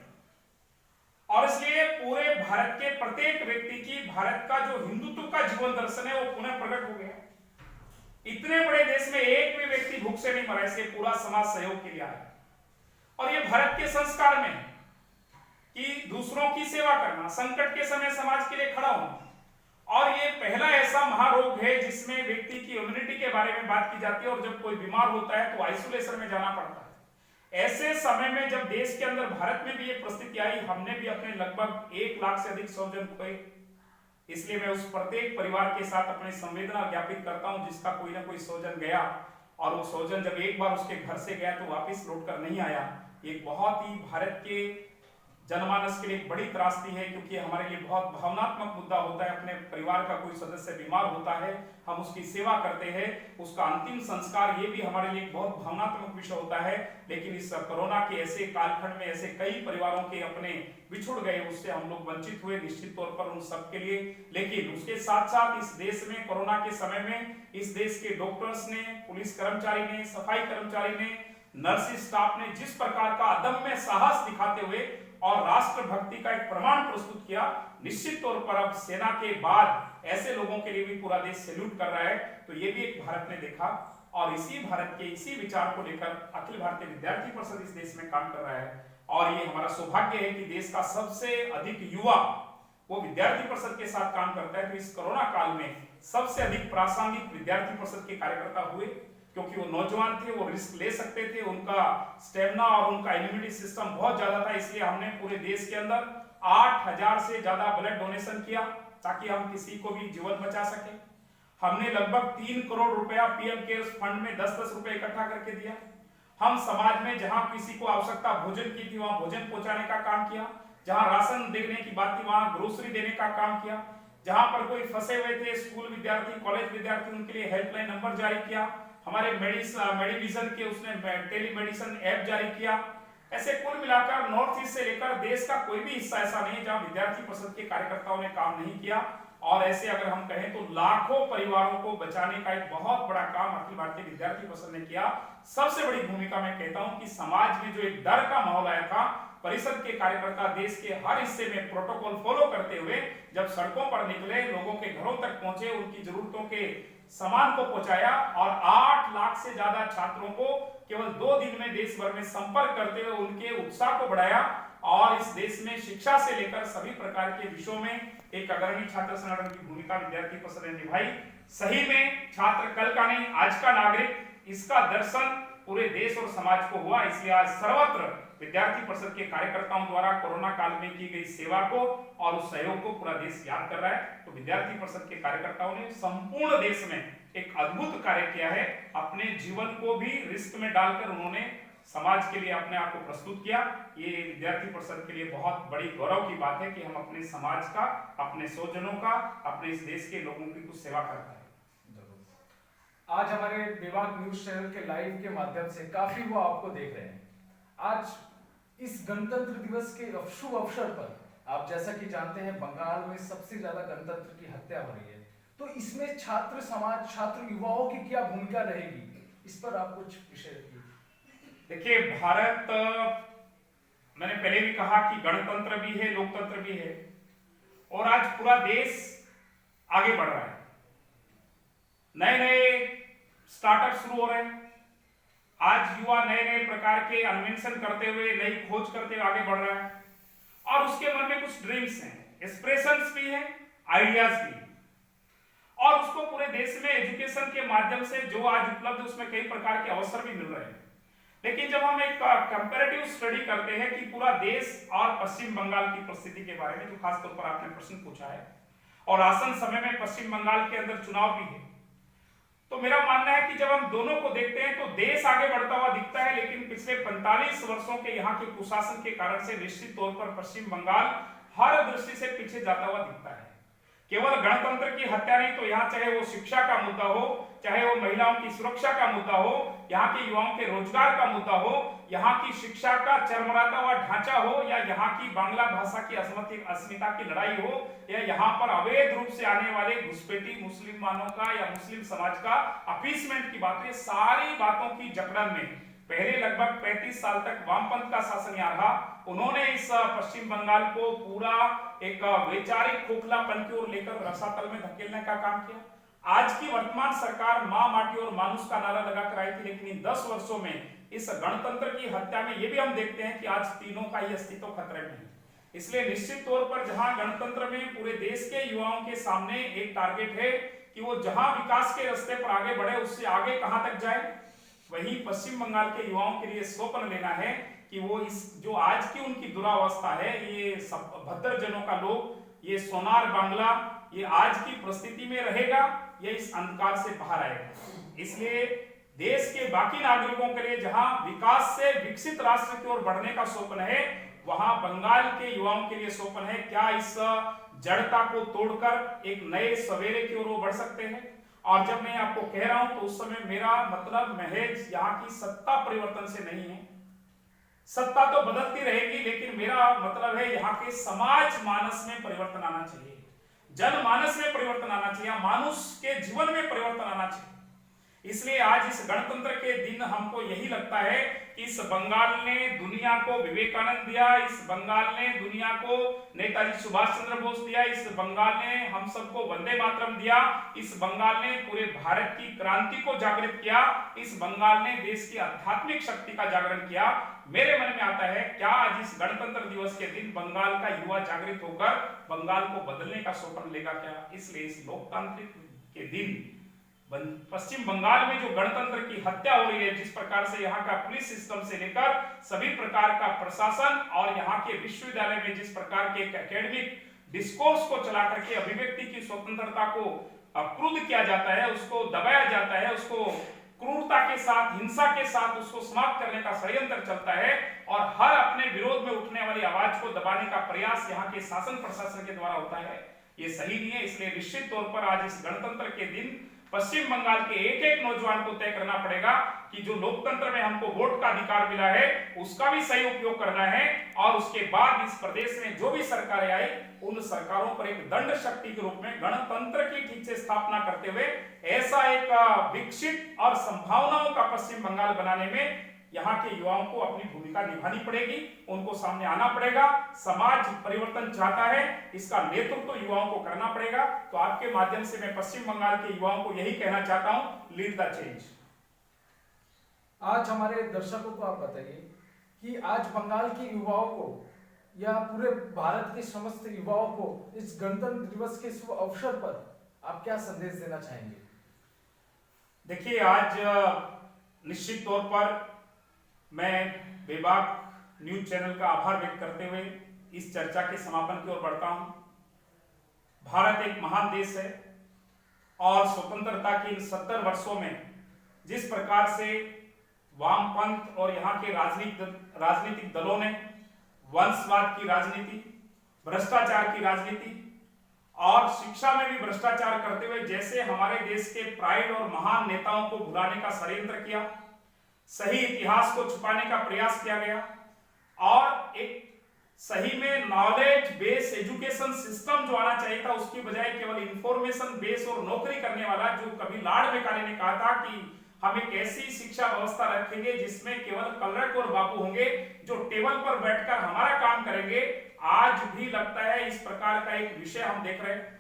और इसलिए पूरे भारत के प्रत्येक व्यक्ति की भारत का जो हिंदुत्व का जीवन दर्शन है वो पुनः प्रकट हो गया। इतने बड़े देश में एक भी व्यक्ति भूख से नहीं मरा, इसलिए पूरा समाज सहयोग के लिए आया। और ये भारत के संस्कार में है कि दूसरों की सेवा करना, संकट के समय समाज के लिए खड़ा होना। और ये पहला ऐसा महारोग है जिसमें व्यक्ति की इम्यूनिटी के बारे में बात की जाती है और जब कोई बीमार होता है तो आइसोलेशन में जाना पड़ता है। ऐसे समय में जब देश के अंदर भारत में भी ये परिस्थिति आई, हमने भी अपने लगभग 1 लाख से अधिक स्वजन खोए। इसलिए मैं उस प्रत्येक परिवार के साथ अपनी संवेदना ज्ञापित करता हूं जिसका कोई ना कोई स्वजन गया और वो स्वजन जब एक बार उसके घर से गया तो वापस लौटकर नहीं आया। ये बहुत ही भारत के जनमानस के लिए एक बड़ी त्रासदी है, क्योंकि हमारे लिए बहुत भावनात्मक मुद्दा होता है। अपने परिवार का कोई सदस्य बीमार होता है, हम उसकी सेवा करते हैं, उसका अंतिम संस्कार, ये भी हमारे लिए बहुत भावनात्मक विषय होता है। लेकिन इस कोरोना के ऐसे कालखंड में ऐसे कई परिवारों के अपने बिछुड़ गए, उससे हम लोग वंचित हुए, निश्चित तौर पर उन सबके लिए। लेकिन उसके साथ साथ इस देश में कोरोना के समय में इस देश के डॉक्टर्स ने, पुलिस कर्मचारी ने, सफाई कर्मचारी ने, नर्सिंग स्टाफ ने जिस प्रकार का अदम्य साहस दिखाते हुए और राष्ट्रभक्ति का एक प्रमाण प्रस्तुत किया, निश्चित तौर पर अब सेना के बाद ऐसे लोगों के लिए भी पूरा देश सैल्यूट कर रहा है। तो ये भी एक भारत ने देखा और इसी भारत के इसी विचार को लेकर अखिल भारतीय विद्यार्थी परिषद इस देश में काम कर रहा है। और ये हमारा सौभाग्य है कि देश का सबसे अधिक युवा वो विद्यार्थी परिषद के साथ काम करता है। तो इस कोरोना काल में सबसे अधिक प्रासंगिक विद्यार्थी परिषद के कार्यकर्ता हुए, क्योंकि वो नौजवान थे, वो रिस्क ले सकते थे, उनका स्टेमिना और उनका इम्यूनिटी सिस्टम बहुत ज्यादा था। इसलिए हमने पूरे देश के अंदर 8000 से ज्यादा ब्लड डोनेशन किया ताकि हम किसी को भी जीवन बचा सके। हमने लगभग 3 करोड़ रुपया पीएम केयर्स फंड में 10-10 रुपए इकट्ठा करके दिया। हम समाज में जहां किसी को आवश्यकता भोजन की थी वहां भोजन पहुंचाने का काम किया, जहां राशन देने की बात थी वहां ग्रोसरी देने का काम किया। जहां पर कोई फंसे हुए थे स्कूल विद्यार्थी, कॉलेज विद्यार्थी, उनके लिए हेल्पलाइन नंबर जारी किया। हमारे मेडिविजन के उसने टेलीमेडिसिन ऐप जारी किया। ऐसे कुल मिलाकर नॉर्थ ईस्ट से लेकर देश का कोई भी हिस्सा ऐसा नहीं है जहां विद्यार्थी परिषद के कार्यकर्ताओं ने काम नहीं किया। और ऐसे अगर हम कहें तो लाखों परिवारों को बचाने का एक बहुत बड़ा काम अखिल भारतीय विद्यार्थी परिषद ने किया। सबसे बड़ी भूमिका मैं कहता हूं कि समाज में जो एक डर का माहौल आया था, परिषद के कार्यकर्ता देश के हर हिस्से में प्रोटोकॉल फॉलो करते हुए जब सड़कों पर निकले, लोगों के घरों तक पहुंचे, उनकी जरूरतों के सामान को पहुंचाया और 8 लाख से ज्यादा छात्रों को केवल 2 दिन में देश भर में संपर्क करते हुए उनके उत्साह को बढ़ाया और इस देश में शिक्षा से लेकर सभी प्रकार के विषयों में एक अग्रणी छात्र संगठन की भूमिका विद्यार्थी परिषद ने निभाई। सही में छात्र कल का नहीं आज का नागरिक, इसका दर्शन पूरे देश और समाज को हुआ। इसलिए आज सर्वत्र विद्यार्थी परिषद के कार्यकर्ताओं द्वारा कोरोना काल में की गई सेवा को और उस सहयोग को पूरा देश याद कर रहा है। तो विद्यार्थी परिषद के कार्यकर्ताओं ने संपूर्ण देश में एक अद्भुत कार्य किया है। अपने जीवन को भी रिस्क में डालकर उन्होंने समाज के लिए अपने आप को प्रस्तुत किया। ये विद्यार्थी परिषद के लिए बहुत बड़ी गौरव की बात है कि हम अपने समाज का, अपने स्वजनों का, अपने इस देश के लोगों की कुछ सेवा कर रहे हैं। आज हमारे विभाग न्यूज चैनल के लाइव के माध्यम से काफी वो आपको देख रहे हैं। आज इस गणतंत्र दिवस के शुभ अवसर पर आप जैसा कि जानते हैं बंगाल में सबसे ज्यादा गणतंत्र की हत्या हो रही है, तो इसमें छात्र समाज, छात्र युवाओं की क्या भूमिका रहेगी, इस पर आप कुछ विषय रखिए। देखिए, भारत, मैंने पहले भी कहा कि गणतंत्र भी है, लोकतंत्र भी है और आज पूरा देश आगे बढ़ रहा है। नए नए स्टार्टअप शुरू हो रहे हैं। आज युवा नए नए प्रकार के अन्वेषण करते हुए, नई खोज करते हुए आगे बढ़ रहा है और उसके मन में कुछ ड्रीम्स हैं, एस्पिरेशंस भी हैं, आइडियाज भी हैं और उसको पूरे देश में एजुकेशन के माध्यम से जो आज उपलब्ध है उसमें कई प्रकार के अवसर भी मिल रहे हैं। लेकिन जब हम एक कंपैरेटिव स्टडी करते हैं कि पूरा देश और पश्चिम बंगाल की परिस्थिति के बारे में, जो खासतौर पर आपने प्रश्न पूछा है, और आसन समय में पश्चिम बंगाल के अंदर चुनाव भी है, तो मेरा मानना है कि जब हम दोनों को देखते हैं तो देश आगे बढ़ता हुआ दिखता है, लेकिन पिछले 45 वर्षों के यहाँ के कुशासन के कारण से निश्चित तौर पर पश्चिम बंगाल हर दृष्टि से पीछे जाता हुआ दिखता है। केवल गणतंत्र की हत्या नहीं, तो यहाँ चाहे वो शिक्षा का मुद्दा हो, चाहे वो महिलाओं की सुरक्षा का मुद्दा हो, यहाँ के युवाओं के रोजगार का मुद्दा हो, यहाँ की शिक्षा का चरमराता हुआ ढांचा हो, या यहाँ की बांग्ला भाषा की अस्मिता की लड़ाई हो, या यहाँ पर अवैध रूप से आने वाले घुसपैठी मुसलमानों का या मुस्लिम समाज का अपीसमेंट की बात, ये सारी बातों की जकड़न में पहले लगभग 35 साल तक वामपंथ का शासन यहाँ रहा। उन्होंने इस पश्चिम बंगाल को पूरा एक वैचारिक खोखलापन की ओर लेकर रसातल में धकेलने का काम किया। आज की वर्तमान सरकार मां, माटी और मानुष का नारा लगाकर आई थी, लेकिन इन 10 वर्षों में इस गणतंत्र की हत्या में ये भी हम देखते हैं कि आज तीनों का ही अस्तित्व खतरे में है। इसलिए निश्चित तौर पर जहां गणतंत्र में पूरे देश के युवाओं के सामने एक टारगेट है कि वो जहां विकास के रास्ते पर आगे बढ़े, उससे आगे कहां तक जाए, वहीं पश्चिम बंगाल के युवाओं के लिए स्वप्न लेना है कि वो इस जो आज की उनकी दुरावस्था है, ये भद्र जनों का लोग, ये सोनार बांग्ला, ये आज की परिस्थिति में रहेगा या इस अंधकार से बाहर आएगा। इसलिए देश के बाकी नागरिकों के लिए जहां विकास से विकसित राष्ट्र की ओर बढ़ने का स्वप्न है, वहां बंगाल के युवाओं के लिए स्वप्न है क्या इस जड़ता को तोड़कर एक नए सवेरे की ओर वो बढ़ सकते हैं। और जब मैं आपको कह रहा हूं तो उस समय मेरा मतलब महज यहाँ की सत्ता परिवर्तन से नहीं है, सत्ता तो बदलती रहेगी, लेकिन मेरा मतलब है यहाँ के समाज मानस में परिवर्तन आना चाहिए, जनमानस में परिवर्तन आना चाहिए, मानुष के जीवन में परिवर्तन आना चाहिए। इसलिए आज इस गणतंत्र के दिन हमको यही लगता है कि इस बंगाल ने दुनिया को विवेकानंद दिया, इस बंगाल ने दुनिया को नेताजी सुभाष चंद्र बोस दिया, इस बंगाल ने हम सबको वंदे मातरम दिया, इस बंगाल ने पूरे भारत की क्रांति को जागृत किया, इस बंगाल ने देश की आध्यात्मिक शक्ति का जागरण किया। मेरे मन में आता है क्या आज इस गणतंत्र दिवस के दिन बंगाल का युवा जागृत होकर बंगाल को बदलने का स्वप्न लेगा क्या। इसलिए इस लोकतांत्रिक के दिन पश्चिम बंगाल में जो गणतंत्र की हत्या हो रही है, जिस प्रकार से यहाँ का पुलिस सिस्टम से लेकर सभी प्रकार का प्रशासन और यहाँ के विश्वविद्यालय में जिस प्रकार के एकेडमिक डिस्कोर्स को चला करके अभिव्यक्ति की स्वतंत्रता को क्रुद्ध किया जाता है, उसको दबाया जाता है, उसको क्रूरता के साथ, हिंसा के साथ उसको समाप्त करने का षड्यंत्र चलता है और हर अपने विरोध में उठने वाली आवाज को दबाने का प्रयास यहाँ के शासन प्रशासन के द्वारा होता है। ये सही नहीं है। इसलिए निश्चित तौर पर आज इस गणतंत्र के दिन पश्चिम बंगाल के एक एक नौजवान को तय करना पड़ेगा कि जो लोकतंत्र में हमको वोट का अधिकार मिला है उसका भी सही उपयोग करना है, और उसके बाद इस प्रदेश में जो भी सरकारें आई उन सरकारों पर एक दंड शक्ति के रूप में गणतंत्र की ठीक से स्थापना करते हुए ऐसा एक विकसित और संभावनाओं का पश्चिम बंगाल बनाने में यहाँ के युवाओं को अपनी भूमिका निभानी पड़ेगी, उनको सामने आना पड़ेगा। समाज परिवर्तन चाहता है, इसका नेतृत्व तो युवाओं को करना पड़ेगा। तो आपके माध्यम से मैं पश्चिम बंगाल के युवाओं को यही कहना चाहता हूं, लीड द चेंज। आज हमारे दर्शकों को आप बताइए कि आज बंगाल के युवाओं को या पूरे भारत के समस्त युवाओं को इस गणतंत्र दिवस के शुभ अवसर पर आप क्या संदेश देना चाहेंगे? देखिए, आज निश्चित तौर पर मैं बेबाक न्यूज चैनल का आभार व्यक्त करते हुए इस चर्चा के समापन की ओर बढ़ता हूं। भारत एक महान देश है और स्वतंत्रता के इन 70 वर्षों में जिस प्रकार से वामपंथ और यहाँ के राजनीतिक दलों ने वंशवाद की राजनीति, भ्रष्टाचार की राजनीति और शिक्षा में भी भ्रष्टाचार करते हुए जैसे हमारे देश के प्राइड और महान नेताओं को भुलाने का षड्यंत्र किया, सही इतिहास को छुपाने का प्रयास किया गया और एक सही में नॉलेज बेस एजुकेशन सिस्टम जो आना चाहिए था उसकी बजाय केवल इंफॉर्मेशन बेस और नौकरी करने वाला, जो कभी लाड़ मेकाले ने कहा था कि हम एक ऐसी शिक्षा व्यवस्था रखेंगे जिसमें केवल क्लर्क और बाबू होंगे जो टेबल पर बैठकर हमारा काम करेंगे। आज भी लगता है इस प्रकार का एक विषय हम देख रहे हैं।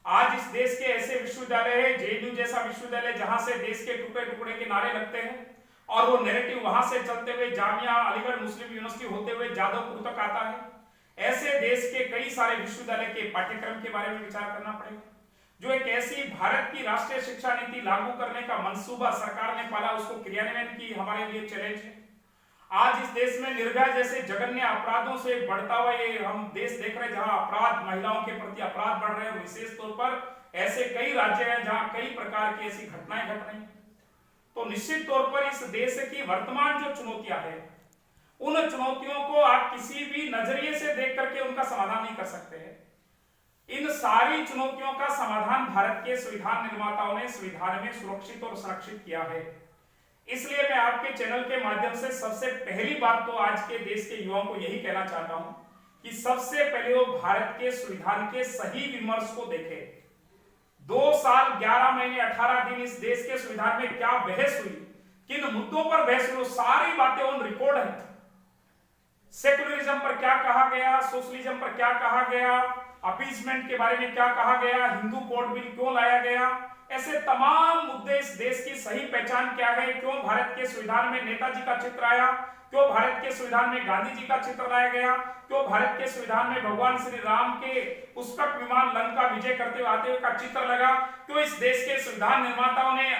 आज इस देश के ऐसे विश्वविद्यालय है, जेएनयू जैसा विश्वविद्यालय, जहां से देश के टुकड़े टुकड़े के नारे लगते हैं और वो नैरेटिव वहां से चलते हुए जामिया अलीगढ़ मुस्लिम यूनिवर्सिटी होते हुए जादवपुर तक आता है। ऐसे देश के कई सारे विश्वविद्यालय के पाठ्यक्रम के बारे में विचार करना पड़ेगा। जो एक ऐसी भारत की राष्ट्रीय शिक्षा नीति लागू करने का मंसूबा सरकार ने पाला, उसको क्रियान्वयन की हमारे लिए चैलेंज है। आज इस देश में निर्भया जैसे जघन्य अपराधों से बढ़ता हुआ ये हम देश देख रहे हैं, जहां अपराध, महिलाओं के प्रति अपराध बढ़ रहे हैं। विशेष तौर पर ऐसे कई राज्य हैं जहां कई प्रकार की ऐसी घटनाएं घट रही हैं। तो निश्चित तौर पर इस देश की वर्तमान जो चुनौतियां हैं, उन चुनौतियों को आप किसी भी नजरिए से देख करके उनका समाधान नहीं कर सकते हैं। इन सारी चुनौतियों का समाधान भारत के संविधान निर्माताओं ने संविधान में सुरक्षित और संरक्षित किया है। इसलिए मैं आपके चैनल के माध्यम से सबसे पहली बात तो आज के देश के युवाओं को यही कहना चाहता हूं कि सबसे पहले वो भारत के संविधान के सही विमर्श को देखें। 2 साल 11 महीने 18 दिन इस देश के संविधान में क्या बहस हुई, किन मुद्दों पर बहस हुई, सारी बातें ऑन रिकॉर्ड है। सेकुलरिज्म पर क्या कहा गया, सोशलिज्म पर क्या कहा गया, अपीजमेंट के बारे में क्या कहा गया, हिंदू कोड बिल क्यों लाया गया, ऐसे तमाम मुद्दे, इस देश की सही पहचान क्या है, क्यों भारत के संविधान में नेताजी का चित्र आया, क्यों भारत के संविधान में गांधी जी का चित्र लाया गया, क्यों भारत के संविधान में भगवान श्री राम के पुष्पक विमान लंका विजय करते हुए आते हुए का चित्र लगा, क्यों इस देश के संविधान निर्माताओं ने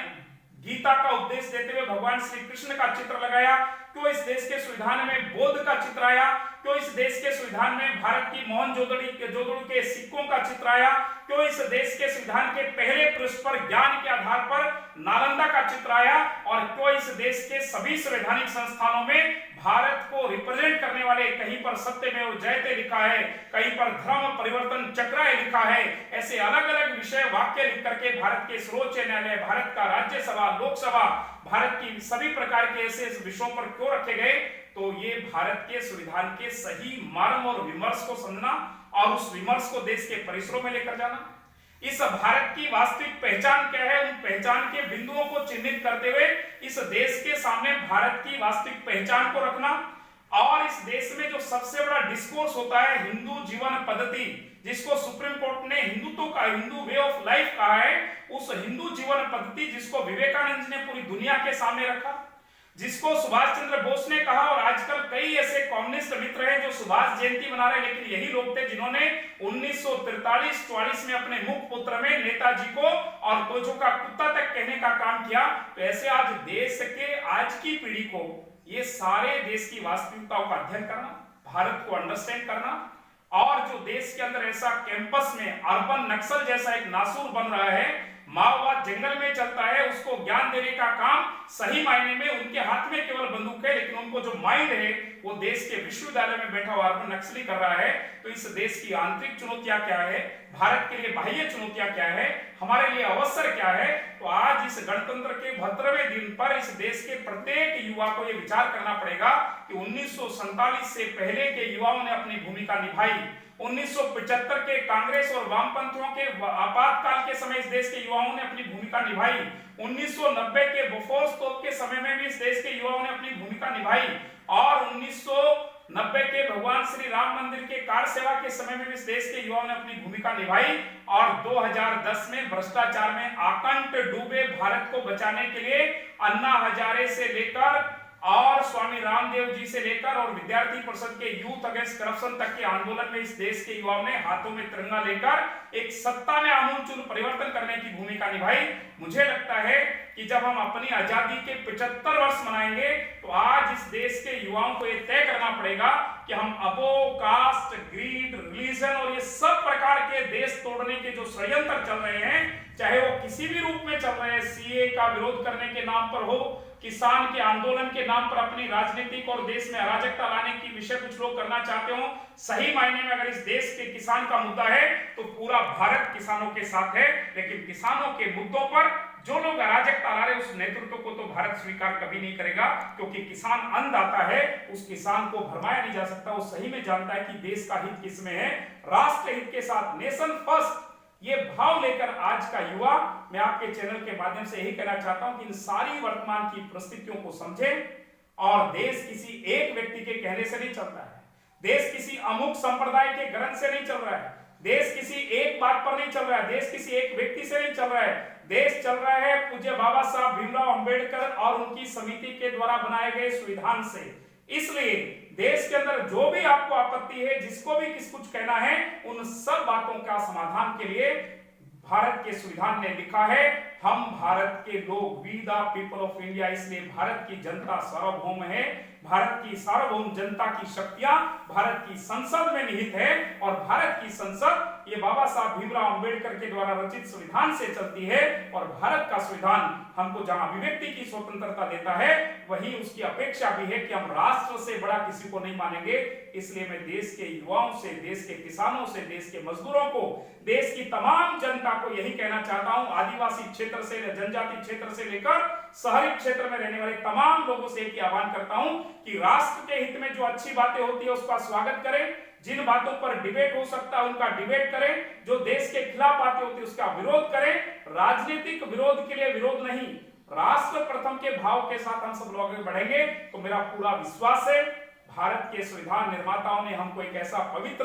गीता का उपदेश देते हुए भगवान श्री कृष्ण का चित्र लगाया, क्यों इस देश के संविधान में बौद्ध का चित्र आया, क्यों इस देश के संविधान में भारत की मोहनजोदड़ो के सिक्कों का चित्र आया, क्यों इस देश के संविधान के पहले पृष्ठ पर ज्ञान के आधार पर नालंदा का चित्र आया, और क्यों इस देश के सभी संवैधानिक संस्थानों में भारत को रिप्रेजेंट करने वाले कहीं पर सत्यमेव जयते लिखा है, कहीं पर धर्म परिवर्तन चक्राय लिखा है। ऐसे अलग अलग विषय वाक्य लिख करके भारत के सर्वोच्च न्यायालय, भारत का राज्यसभा, लोकसभा, भारत की सभी प्रकार के ऐसे विषयों पर क्यों रखे गए, तो ये भारत के संविधान के सही मर्म और विमर्श को समझना और उस विमर्श को देश के परिसरों में लेकर जाना। इस भारत की वास्तविक पहचान क्या है, उन पहचान के बिंदुओं को चिन्हित करते हुए इस देश के सामने भारत की वास्तविक पहचान को रखना, और इस देश में जो सबसे बड़ा डिस्कोर्स होता है हिंदू जीवन पद्धति, जिसको सुप्रीम कोर्ट ने हिंदुत्व का, हिंदू वे ऑफ लाइफ कहा है, उस हिंदू जीवन पद्धति जिसको विवेकानंद जी ने पूरी दुनिया के सामने रखा, जिसको सुभाष चंद्र बोस ने कहा, और आजकल कई ऐसे कम्युनिस्ट मित्र हैं जो सुभाष जयंती मना रहे, लेकिन यही लोग थे जिन्होंने 1943-44 में अपने मुख पुत्र में नेताजी को और तोजो का कुत्ता तक कहने का काम किया। तो ऐसे आज देश के आज की पीढ़ी को ये सारे देश की वास्तविकताओं का अध्ययन करना, भारत को अंडरस्टैंड करना, और जो देश के अंदर ऐसा कैंपस में अर्बन नक्सल जैसा एक नासूर बन रहा है, माओवाद जंगल में चलता है, उसको ज्ञान देने का काम सही मायने में उनके हाथ में केवल बंदूक है, लेकिन उनको उनको जो माइंड है वो देश के विश्वविद्यालय में बैठा हुआ अर्बन नक्सली कर रहा है, तो इस देश की आंतरिक चुनौतियां क्या है, भारत के लिए बाह्य चुनौतियां क्या है, हमारे लिए अवसर क्या है। तो आज इस गणतंत्र के 72वें दिन पर इस देश के प्रत्येक युवा को यह विचार करना पड़ेगा कि 1947 से पहले के युवाओं ने अपनी भूमिका निभाई। 1975 के कांग्रेस और वामपंथियों के आपातकाल के समय इस देश के युवाओं ने अपनी भूमिका निभाई। 1990 के बोफोर्स तोप के समय में भी इस देश के युवाओं ने अपनी भूमिका निभाई, और 1990 के भगवान श्री राम मंदिर के कार सेवा के समय में भी इस देश के युवाओं ने अपनी भूमिका निभाई, और 2010 में भ्रष्टाचार में आकंठ डूबे भारत को बचाने के लिए अन्ना हजारे से लेकर और स्वामी रामदेव जी से लेकर और विद्यार्थी परिषद के यूथ अगेंस्ट करप्शन तक के आंदोलन में इस देश के युवाओं ने हाथों में तिरंगा लेकर एक सत्ता में आमूलचूल परिवर्तन करने की भूमिका निभाई। मुझे लगता है कि जब हम अपनी आजादी के 75 वर्ष मनाएंगे तो आज इस देश के युवाओं को यह तय करना पड़ेगा कि हम अबो, कास्ट, ग्रीड, रिलीजन और ये सब प्रकार के देश तोड़ने के जो षड्यंत्र चल रहे हैं, चाहे वो किसी भी रूप में चल रहे हैं, सीए का विरोध करने के नाम पर हो, किसान के आंदोलन के नाम पर अपनी राजनीतिक और देश में अराजकता लाने की विषय कुछ लोग करना चाहते हो, सही मायने में अगर इस देश के किसान का मुद्दा है तो पूरा भारत किसानों के साथ है। लेकिन किसानों के मुद्दों पर जो लोग अराजकता ला रहे उस नेतृत्व को तो भारत स्वीकार कभी नहीं करेगा, क्योंकि किसान अन्नदाता है, उस किसान को भरमाया नहीं जा सकता। वो सही में जानता है कि देश का हित किसमें है, राष्ट्र हित के साथ, नेशन फर्स्ट, ये भाव लेकर आज का युवा, मैं आपके चैनल के माध्यम से यही कहना चाहता हूं कि इन सारी वर्तमान की परिस्थितियों को समझें। और देश किसी एक व्यक्ति के कहने से नहीं चलता है, देश किसी अमुक संप्रदाय के ग्रंथ से नहीं चल रहा है, देश किसी एक बात पर नहीं चल रहा है, देश किसी एक व्यक्ति से नहीं चल रहा है, देश चल रहा है पूज्य बाबा साहब भीमराव अंबेडकर और उनकी समिति के द्वारा बनाए गए संविधान से। इसलिए देश के अंदर जो भी आपको आपत्ति है, जिसको भी कुछ कहना है, उन सब बातों का समाधान के लिए भारत के संविधान ने लिखा है, हम भारत के लोग, we the people of India. इसलिए भारत की जनता सार्वभौम है, भारत की सार्वभौम जनता की शक्तियां भारत की संसद में निहित है, और भारत की संसद ये बाबा साहब भीमराव अंबेडकर के द्वारा रचित संविधान से चलती है। और भारत का संविधान हमको जहां अभिव्यक्ति की स्वतंत्रता देता है, वहीं उसकी अपेक्षा भी है कि हम राष्ट्र से बड़ा किसी को नहीं मानेंगे। इसलिए मैं देश के युवाओं से, देश के किसानों से, देश के मजदूरों को, देश की तमाम जनता को यही कहना चाहता हूं, आदिवासी क्षेत्र से, जनजाति क्षेत्र से लेकर शहरी क्षेत्र में रहने वाले तमाम लोगों से एक आह्वान करता हूं कि राष्ट्र के हित में जो अच्छी बातें होती है उसका स्वागत करें, जिन बातों पर डिबेट हो सकता है उनका डिबेट करें, जो देश के खिलाफ बातें होती है उसका विरोध करें। राजनीतिक विरोध के लिए विरोध नहीं, राष्ट्र प्रथम के भाव के साथ हम सब लोग आगे बढ़ेंगे तो मेरा पूरा विश्वास है भारत के संविधान निर्माताओं ने हमको एक ऐसा पवित्र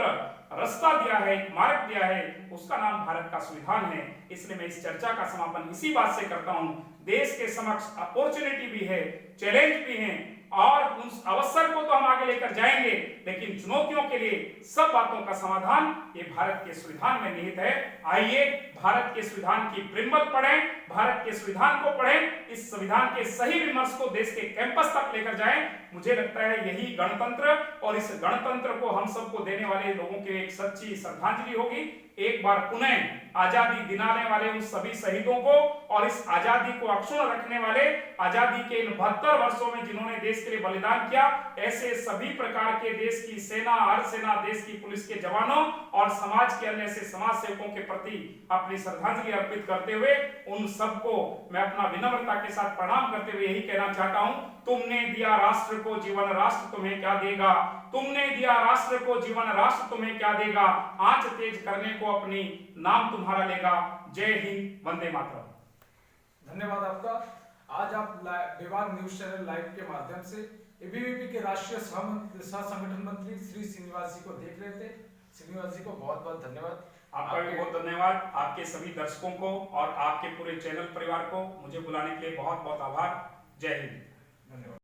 रास्ता दिया है, एक मार्ग दिया है, उसका नाम भारत का संविधान है। इसलिए मैं इस चर्चा का समापन इसी बात से करता हूं, देश के समक्ष अपॉर्चुनिटी भी है, चैलेंज भी है, और उस अवसर को तो हम आगे लेकर जाएंगे, लेकिन चुनौतियों के लिए सब बातों का समाधान ये भारत के संविधान में निहित है। आइए भारत के संविधान की प्रिम्बल पढ़ें, भारत के संविधान को पढ़ें, इस संविधान के सही विमर्श को देश के कैंपस तक लेकर जाएं। मुझे लगता है यही गणतंत्र, और इस गणतंत्र को हम सबको देने वाले लोगों के एक सच्ची श्रद्धांजलि होगी। एक बार पुनः आजादी दिलाने वाले उन सभी शहीदों को और इस आजादी को अक्षुण्ण रखने वाले, आजादी के इन 72 वर्षों में जिन्होंने देश के लिए बलिदान किया, ऐसे सभी प्रकार के देश की सेना, अर्धसेना, देश की पुलिस के जवानों और समाज के अन्य ऐसे समाज सेवकों के प्रति अपनी श्रद्धांजलि अर्पित करते हुए उन सबको मैं अपना विनम्रता के साथ प्रणाम करते हुए यही कहना चाहता हूं, तुमने दिया राष्ट्र को जीवन, राष्ट्र तुम्हें क्या देगा। तुमने दिया राष्ट्र को जीवन, राष्ट्र तुम्हें क्या देगा। आंच तेज करने को अपनी नाम तुम्हारा लेगा। जय हिंद, वंदे मातरम। धन्यवाद आपका। आज आप विवाद न्यूज चैनल लाइव के माध्यम से एबीवीपी के राष्ट्रीय सह संगठन मंत्री श्री श्रीनिवास जी को देख रहे थे। श्रीनिवास जी को बहुत बहुत धन्यवाद। आपका भी बहुत धन्यवाद, आपके सभी दर्शकों को और आपके पूरे चैनल परिवार को मुझे बुलाने के लिए बहुत बहुत आभार। जय हिंद। धन्यवाद।